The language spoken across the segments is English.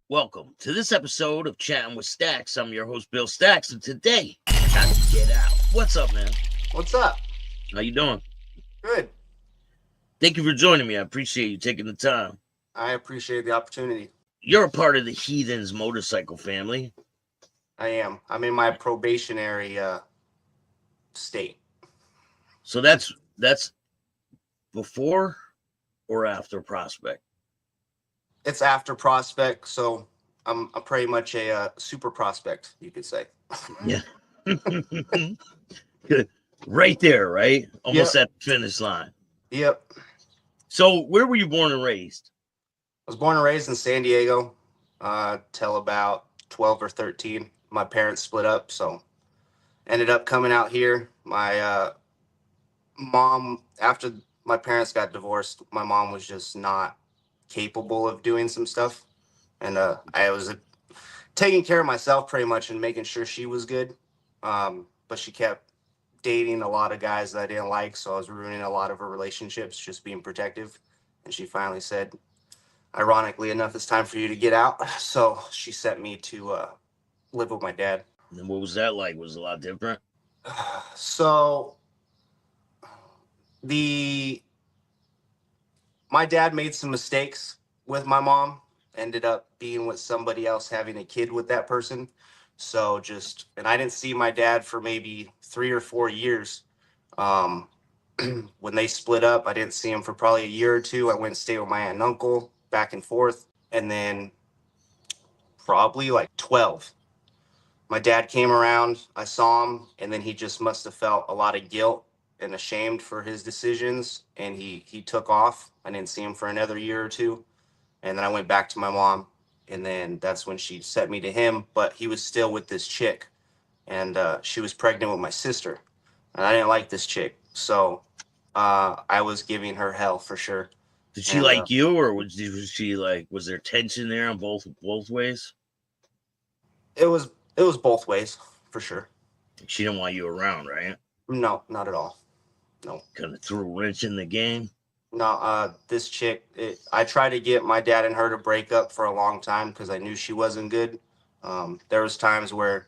Welcome to this episode of Chattin with Staxx. I'm your host, Bill Staxx, and today, time to get out. What's up, man? What's up? How you doing? Good. Thank you for joining me. I appreciate you taking the time. I appreciate the opportunity. You're a part of the Heathens motorcycle family. I am. I'm in my probationary state. So that's before or after Prospect? It's after Prospect, so I'm pretty much a super prospect, you could say. Yeah. Good. Right there, right? Almost Yep. at the finish line. Yep. So where were you born and raised? I was born and raised in San Diego till about 12 or 13. My parents split up, so ended up coming out here. My mom, after my parents got divorced, my mom was just not capable of doing some stuff. And I was taking care of myself pretty much and making sure she was good. But she kept dating a lot of guys that I didn't like, so I was ruining a lot of her relationships, just being protective. And she finally said, ironically enough, it's time for you to get out. So she sent me to live with my dad. And what was that like? Was it a lot different? So my dad made some mistakes with my mom, ended up being with somebody else, having a kid with that person. So and I didn't see my dad for maybe 3 or 4 years. When they split up, I didn't see him for probably a year or two. I went and stayed with my aunt and uncle back and forth. And then probably like 12, my dad came around, I saw him, and then he just must have felt a lot of guilt and ashamed for his decisions, and he took off. I didn't see him for another year or two, and then I went back to my mom, and then that's when she sent me to him. But he was still with this chick, and she was pregnant with my sister, and I didn't like this chick, so I was giving her hell for sure. Did she like you, or was she like? Was there tension there on both ways? It was both ways for sure. She didn't want you around, right? No, not at all. No. Kind of threw a wrench in the game. No, this chick, I tried to get my dad and her to break up for a long time because I knew she wasn't good. There was times where,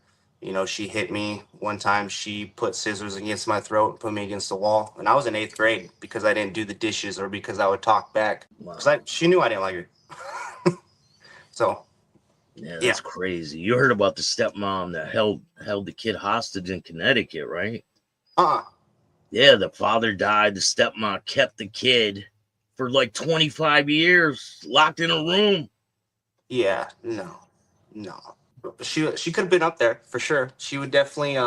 she hit me. One time she put scissors against my throat and put me against the wall. And I was in 8th grade because I didn't do the dishes or because I would talk back. Wow. Because she knew I didn't like her. So. Yeah, that's crazy. You heard about the stepmom that held the kid hostage in Connecticut, right? Yeah, the father died. The stepmom kept the kid for like 25 years, locked in a room. Yeah, no. She could have been up there for sure. She would definitely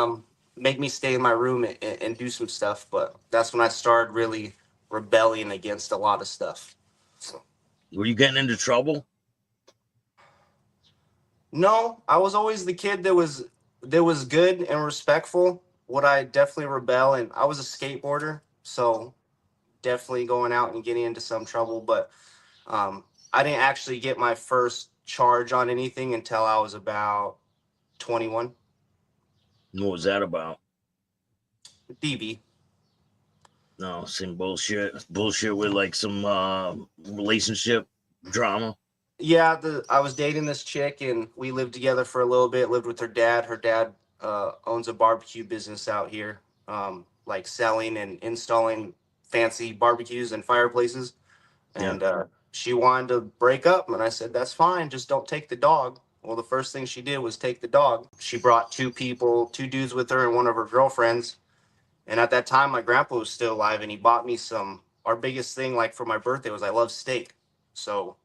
make me stay in my room and do some stuff. But that's when I started really rebelling against a lot of stuff. So. Were you getting into trouble? No, I was always the kid that was good and respectful. Would I definitely rebel? And I was a skateboarder, so definitely going out and getting into some trouble. But I didn't actually get my first charge on anything until I was about 21. What was that about? BB. No, some bullshit with like some relationship drama. Yeah, I was dating this chick, and we lived together for a little bit. Lived with her dad. Her dad owns a barbecue business out here, like selling and installing fancy barbecues and fireplaces. And she wanted to break up, and I said, that's fine, just don't take the dog. Well, the first thing she did was take the dog. She brought 2 dudes with her and one of her girlfriends. And at that time, my grandpa was still alive, and he bought me our biggest thing, like for my birthday, was I love steak. So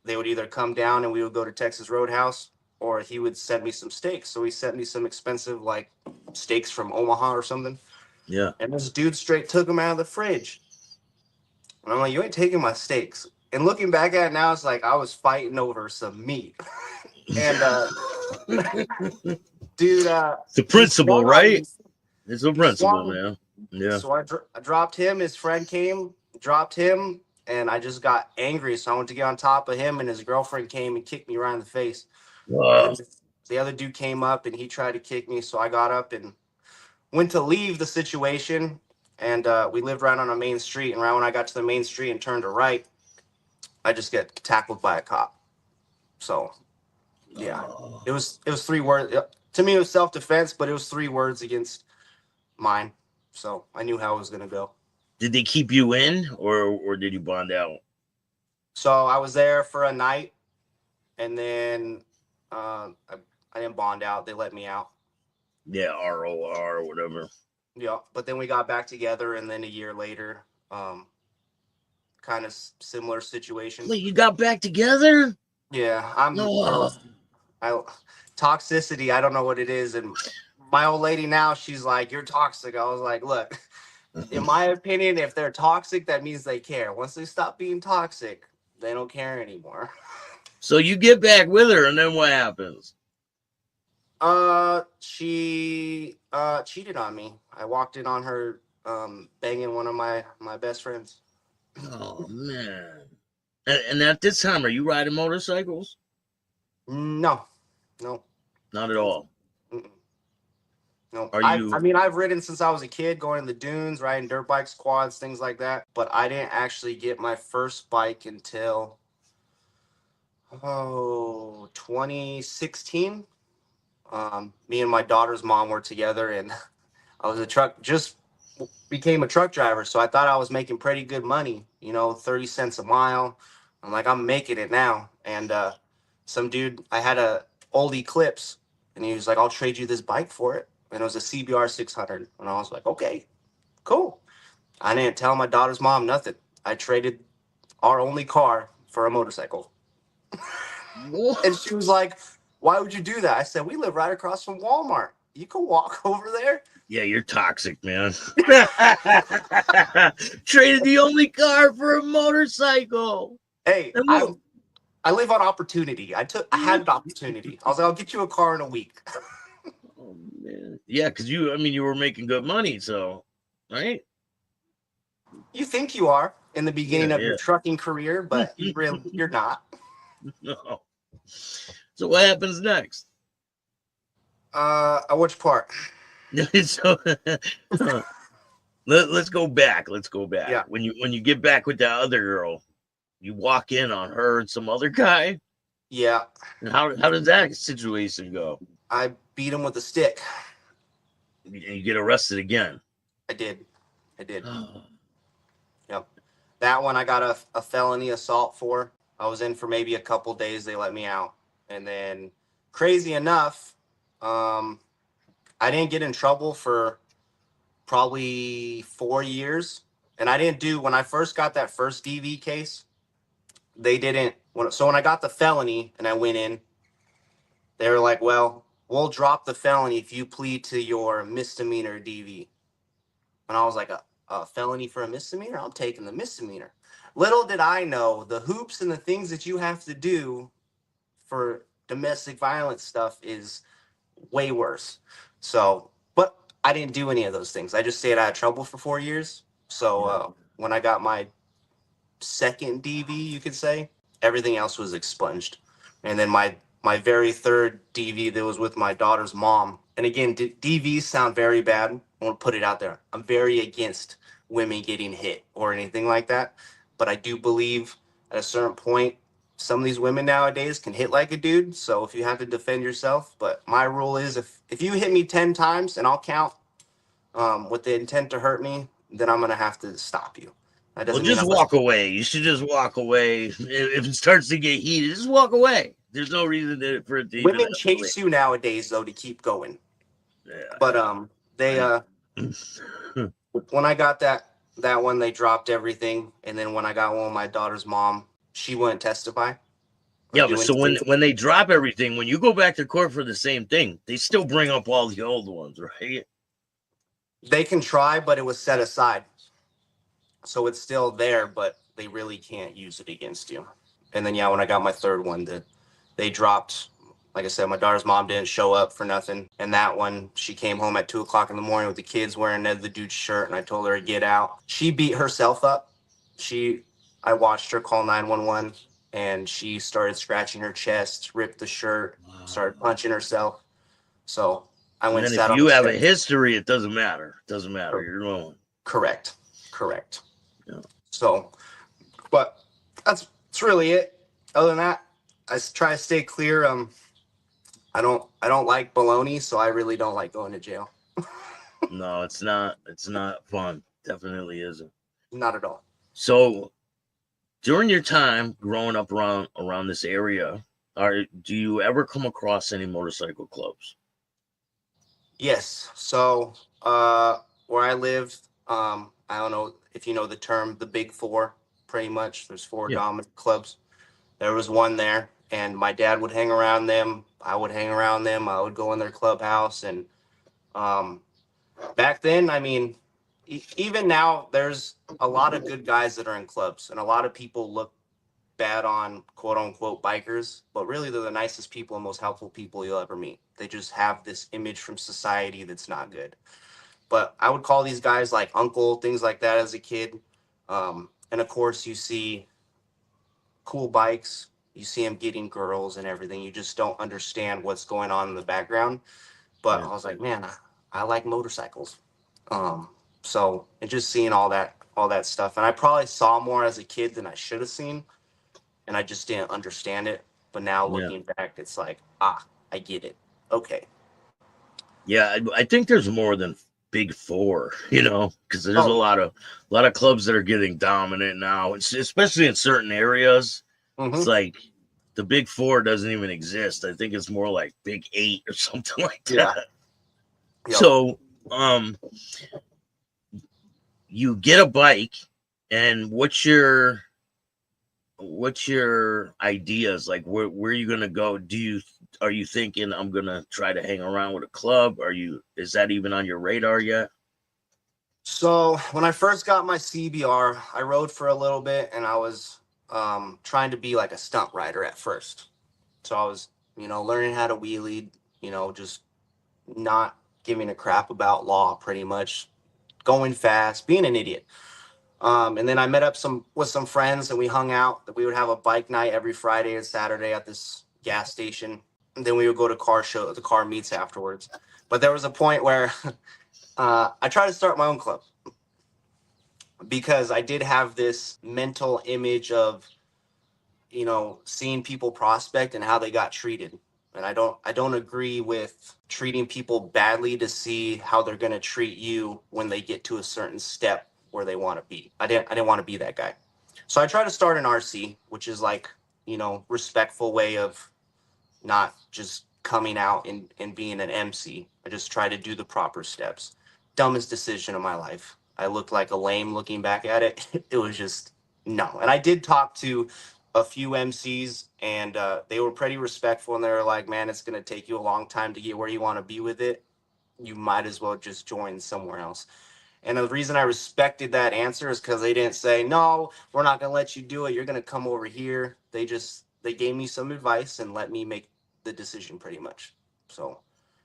they would either come down and we would go to Texas Roadhouse, or he would send me some steaks. So he sent me some expensive like steaks from Omaha or something. Yeah. And this dude straight took them out of the fridge. And I'm like, you ain't taking my steaks. And looking back at it now, it's like I was fighting over some meat. And dude, it's a principle, right? It's a principle, man. Yeah. So I dropped him. His friend came, dropped him, and I just got angry. So I went to get on top of him, and his girlfriend came and kicked me right in the face. The other dude came up, and he tried to kick me. So I got up and went to leave the situation. And we lived right on a main street. And right when I got to the main street and turned to right, I just get tackled by a cop. So Yeah, it was 3 words. To me, it was self-defense, but it was 3 words against mine. So I knew how it was going to go. Did they keep you in or did you bond out? So I was there for a night, and then I didn't bond out. They let me out. Yeah, ROR or whatever. Yeah, but then we got back together, and then a year later, kind of similar situation. Wait, you got back together? Yeah, I toxicity. I don't know what it is, and my old lady now, she's like, "You're toxic." I was like, "Look, in my opinion, if they're toxic, that means they care. Once they stop being toxic, they don't care anymore." So you get back with her, and then what happens? She cheated on me. I walked in on her banging one of my best friends. Oh man! And at this time, are you riding motorcycles? No, Not at all. Mm-mm. No. Are you? I mean, I've ridden since I was a kid, going to the dunes, riding dirt bikes, quads, things like that. But I didn't actually get my first bike until 2016. Me and my daughter's mom were together, and I was just became a truck driver. So I thought I was making pretty good money, 30 cents a mile. I'm like, I'm making it now. And some dude, I had a old Eclipse, and he was like, I'll trade you this bike for it. And it was a CBR 600. And I was like, okay, cool. I didn't tell my daughter's mom nothing. I traded our only car for a motorcycle. And she was like, why would you do that? I said, we live right across from Walmart. You can walk over there. Yeah, you're toxic, man. Traded the only car for a motorcycle. Hey, I live on opportunity. I had an opportunity. I was like, I'll get you a car in a week. Oh man. Yeah, because you were making good money, so right? You think you are in the beginning of your trucking career, but you're not. No. So what happens next? Which part? So let's go back. Let's go back. Yeah. When you get back with that other girl, you walk in on her and some other guy. Yeah. And how does that situation go? I beat him with a stick. You get arrested again. I did. Yep. That one I got a felony assault for. I was in for maybe a couple days. They let me out. And then, crazy enough, I didn't get in trouble for probably 4 years. And I didn't do, when I first got that first DV case, they didn't. So when I got the felony and I went in, they were like, well, we'll drop the felony if you plead to your misdemeanor DV. And I was like, a felony for a misdemeanor? I'm taking the misdemeanor. Little did I know the hoops and the things that you have to do for domestic violence stuff is way worse. So, but I didn't do any of those things. I just stayed out of trouble for 4 years. So when I got my second DV, you could say, everything else was expunged. And then my very third DV that was with my daughter's mom. And again, DVs sound very bad. I want to put it out there. I'm very against women getting hit or anything like that. But I do believe at a certain point, some of these women nowadays can hit like a dude. So if you have to defend yourself, but my rule is if you hit me 10 times and I'll count with the intent to hurt me, then I'm going to have to stop you. That doesn't just walk away. You should just walk away. If it starts to get heated, just walk away. There's no reason for it to. Women chase you nowadays, though, to keep going. Yeah. But they when I got that one, they dropped everything, and then when I got one with my daughter's mom, she wouldn't testify. Yeah, but so when they drop everything, when you go back to court for the same thing, they still bring up all the old ones, right? They can try, but it was set aside. So it's still there, but they really can't use it against you. And then, when I got my third one, they dropped, like I said, my daughter's mom didn't show up for nothing. And that one, she came home at 2 o'clock in the morning with the kids wearing the dude's shirt, and I told her to get out. She beat herself up. I watched her call 911, and she started scratching her chest, ripped the shirt, started punching herself. So I went and sat on the steps. If you have a history, it doesn't matter. It doesn't matter. You're alone. Correct. Yeah. So, but that's really it. Other than that, I try to stay clear. I don't like baloney, so I really don't like going to jail. No, it's not. It's not fun. Definitely isn't. Not at all. So during your time growing up around this area, do you ever come across any motorcycle clubs? Yes. So where I lived, I don't know if you know the term, the Big Four. Pretty much, there's four Yeah, dominant clubs. There was one there, and my dad would hang around them. I would hang around them. I would go in their clubhouse, and um, back then, I mean, even now, there's a lot of good guys that are in clubs, and a lot of people look bad on quote unquote bikers, but really they're the nicest people and most helpful people you'll ever meet. They just have this image from society that's not good. But I would call these guys like uncle, things like that as a kid. And of course, you see cool bikes, you see them getting girls and everything. You just don't understand what's going on in the background. But yeah, I was like, man, I like motorcycles. Um, so and just seeing all that stuff, and I probably saw more as a kid than I should have seen, and I just didn't understand it. But now yeah, looking back, it's like, I get it. Okay. yeah. I think there's more than Big Four, because there's a Oh, lot of clubs that are getting dominant now, especially in certain areas. It's mm-hmm. like the Big Four doesn't even exist. I think it's more like Big Eight or something like Yeah. that. Yep. So, you get a bike, and what's your ideas, like where are you gonna go? Are you thinking I'm gonna try to hang around with a club? Is that even on your radar yet? So when I first got my CBR, I rode for a little bit, and I was trying to be like a stunt rider at first. So I was, learning how to wheelie, just not giving a crap about law, pretty much going fast, being an idiot. And then I met up with some friends, and we hung out. We would have a bike night every Friday and Saturday at this gas station. And then we would go to the car meets afterwards. But there was a point where I tried to start my own club because I did have this mental image of, seeing people prospect and how they got treated. And I don't agree with treating people badly to see how they're going to treat you when they get to a certain step where they want to be. I didn't want to be that guy. So I tried to start an RC, which is like, respectful way of not just coming out and being an MC. I just try to do the proper steps. Dumbest decision of my life. I looked like a lame looking back at it. It was just no. And I did talk to a few MCs, and they were pretty respectful, and they were like, man, it's going to take you a long time to get where you want to be with it. You might as well just join somewhere else. And the reason I respected that answer is because they didn't say, no, we're not going to let you do it. You're going to come over here. They gave me some advice and let me make the decision pretty much. So,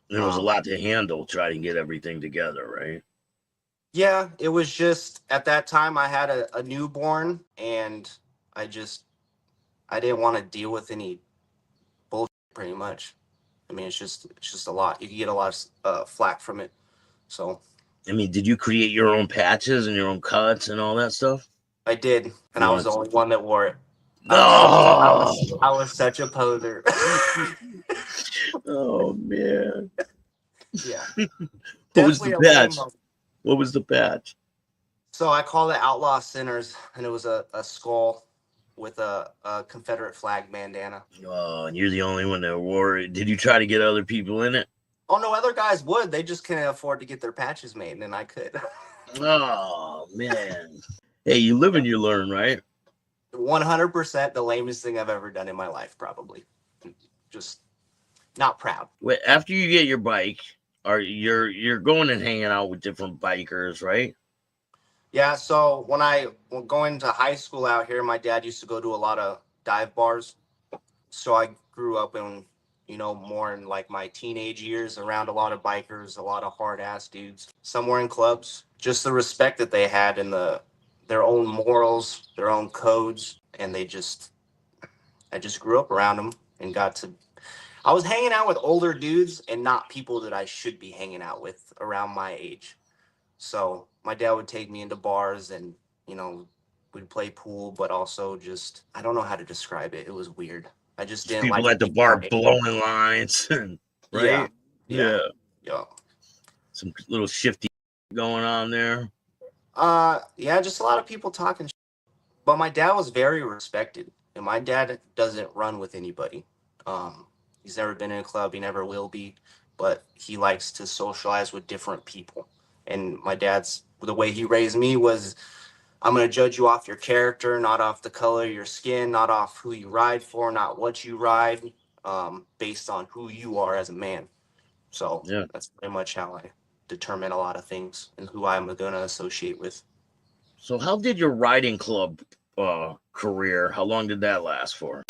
There was a um, lot to handle trying to get everything together, right? yeah, it was just at that time I had a newborn, and I just, I didn't want to deal with any bullshit pretty much. I mean, it's just a lot. You can get a lot of flack from it. So I mean, did you create your own patches and your own cuts and all that stuff? I did, and You I was the want only one that wore it. I was such I Oh, was I was such a poser. oh man. Yeah, What was the definitely a lame. patch? What was the patch? So I called it Outlaw Sinners, and it was a skull with a Confederate flag bandana. Oh, and you're the only one that wore it. Did you try to get other people in it? Oh no, other guys would. They just couldn't afford to get their patches made, and I could. Oh man. Hey, you live and you learn, right? 100% the lamest thing I've ever done in my life, probably. Just not proud. Wait, after you get your bike, you're going and hanging out with different bikers, right? Yeah, so when I was going to high school out here, my dad used to go to a lot of dive bars. So I grew up in, more in like my teenage years around a lot of bikers, a lot of hard ass dudes. Some were in clubs. Just the respect that they had and their own morals, their own codes, and I just grew up around them and I was hanging out with older dudes and not people that I should be hanging out with around my age. So my dad would take me into bars, and, you know, we'd play pool, but also just, I don't know how to describe it. It was weird. I just There's didn't people like at the bar blowing lines, right? Yeah. Some little shifty going on there. Yeah, just a lot of people talking. But my dad was very respected, and my dad doesn't run with anybody. He's never been in a club. He never will be, but he likes to socialize with different people. And my dad's the way he raised me was, I'm going to judge you off your character, not off the color of your skin, not off who you ride for, not what you ride, based on who you are as a man. So Yeah. that's pretty much how I determine a lot of things and who I'm going to associate with. So how did your riding club career, how long did that last for?